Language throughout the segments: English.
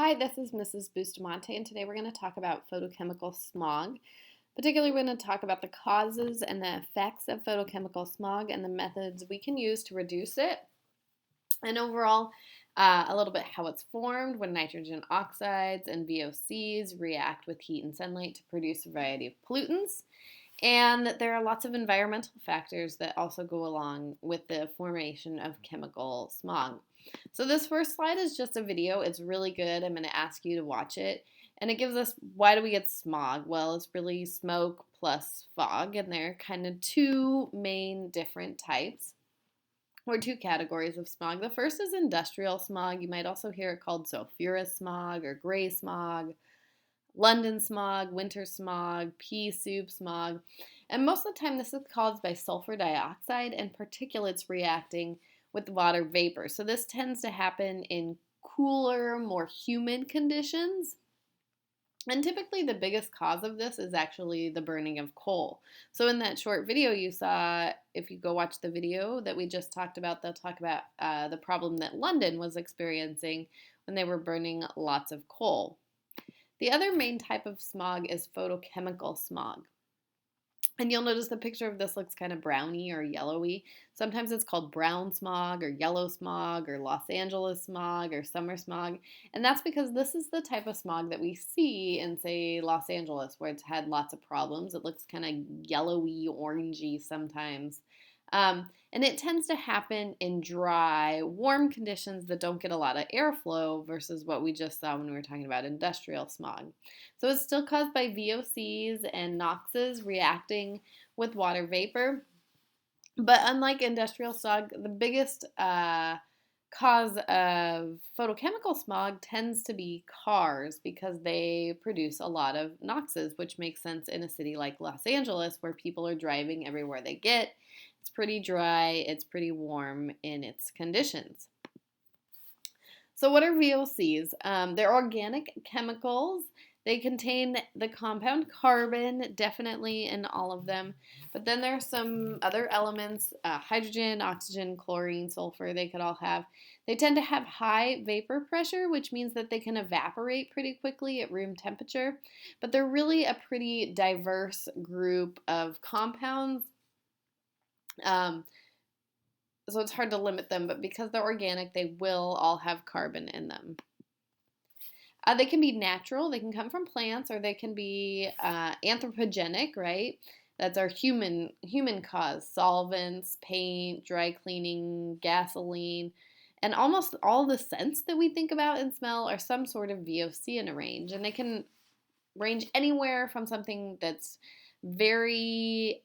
Hi, this is Mrs. Bustamante, and today we're going to talk about photochemical smog. Particularly, we're going to talk about the causes and the effects of photochemical smog and the methods we can use to reduce it. And overall, a little bit how it's formed when nitrogen oxides and VOCs react with heat and sunlight to produce a variety of pollutants. And there are lots of environmental factors that also go along with the formation of chemical smog. So this first slide is just a video. It's really good. I'm going to ask you to watch it. And it gives us, why do we get smog? Well, it's really smoke plus fog, and there are kind of two main different types, or two categories of smog. The first is industrial smog. You might also hear it called sulfurous smog or gray smog, London smog, winter smog, pea soup smog. And most of the time, this is caused by sulfur dioxide and particulates reacting with water vapor. So this tends to happen in cooler, more humid conditions. And typically, the biggest cause of this is actually the burning of coal. So, in that short video you saw, if you go watch the video that we just talked about, they'll talk about the problem that London was experiencing when they were burning lots of coal. The other main type of smog is photochemical smog. And you'll notice the picture of this looks kind of browny or yellowy. Sometimes it's called brown smog or yellow smog or Los Angeles smog or summer smog. And that's because this is the type of smog that we see in, say, Los Angeles, where it's had lots of problems. It looks kind of yellowy, orangey sometimes. And it tends to happen in dry, warm conditions that don't get a lot of airflow versus what we just saw when we were talking about industrial smog. So it's still caused by VOCs and NOxes reacting with water vapor. But unlike industrial smog, the biggest cause of photochemical smog tends to be cars because they produce a lot of NOxes, which makes sense in a city like Los Angeles where people are driving everywhere they get. It's pretty dry, it's pretty warm in its conditions. So, what are VOCs? They're organic chemicals. They contain the compound carbon, definitely in all of them. But then there are some other elements, hydrogen, oxygen, chlorine, sulfur, they could all have. They tend to have high vapor pressure, which means that they can evaporate pretty quickly at room temperature. But they're really a pretty diverse group of compounds. So it's hard to limit them, but because they're organic, they will all have carbon in them. They can be natural, they can come from plants, or they can be anthropogenic, right? That's our human cause. Solvents, paint, dry cleaning, gasoline, and almost all the scents that we think about and smell are some sort of VOC in a range. And they can range anywhere from something that's very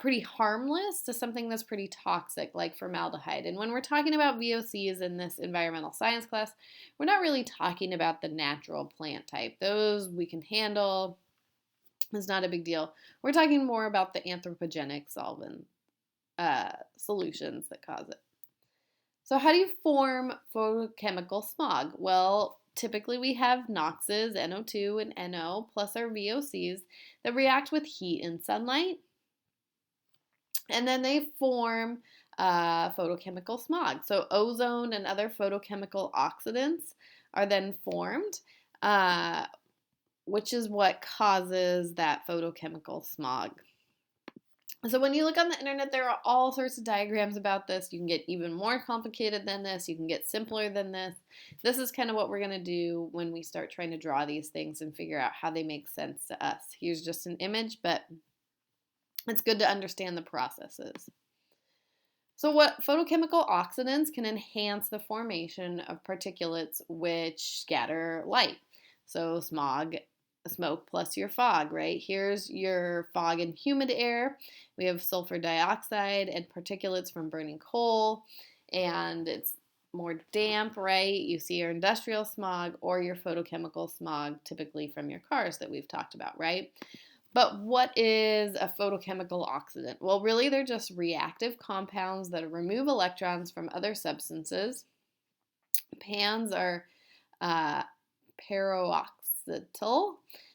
pretty harmless to something that's pretty toxic, like formaldehyde. And when we're talking about VOCs in this environmental science class, we're not really talking about the natural plant type. Those we can handle. It's not a big deal. We're talking more about the anthropogenic solvent solutions that cause it. So how do you form photochemical smog? Well, typically we have NOxes, NO2 and NO, plus our VOCs that react with heat and sunlight. And then they form photochemical smog. So ozone and other photochemical oxidants are then formed, which is what causes that photochemical smog. So when you look on the internet, there are all sorts of diagrams about this. You can get even more complicated than this. You can get simpler than this. This is kind of what we're going to do when we start trying to draw these things and figure out how they make sense to us. Here's just an image, but it's good to understand the processes. So what photochemical oxidants can enhance the formation of particulates which scatter light. So smoke plus your fog, right? Here's your fog and humid air. We have sulfur dioxide and particulates from burning coal, and it's more damp, right? You see your industrial smog or your photochemical smog, typically from your cars that we've talked about, right? But what is a photochemical oxidant? Well, really, they're just reactive compounds that remove electrons from other substances. PANs are peroxytyl,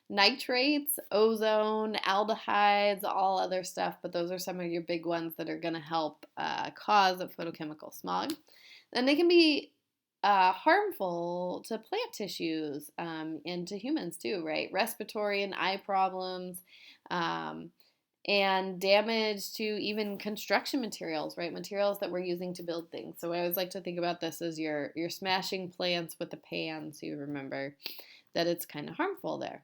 nitrates, ozone, aldehydes, all other stuff, but those are some of your big ones that are going to help cause a photochemical smog. Then they can be harmful to plant tissues and to humans too, right? Respiratory and eye problems, um, and damage to even construction materials, right? Materials that we're using to build things. So I always like to think about this as you're smashing plants with a pan, so you remember that it's kind of harmful there.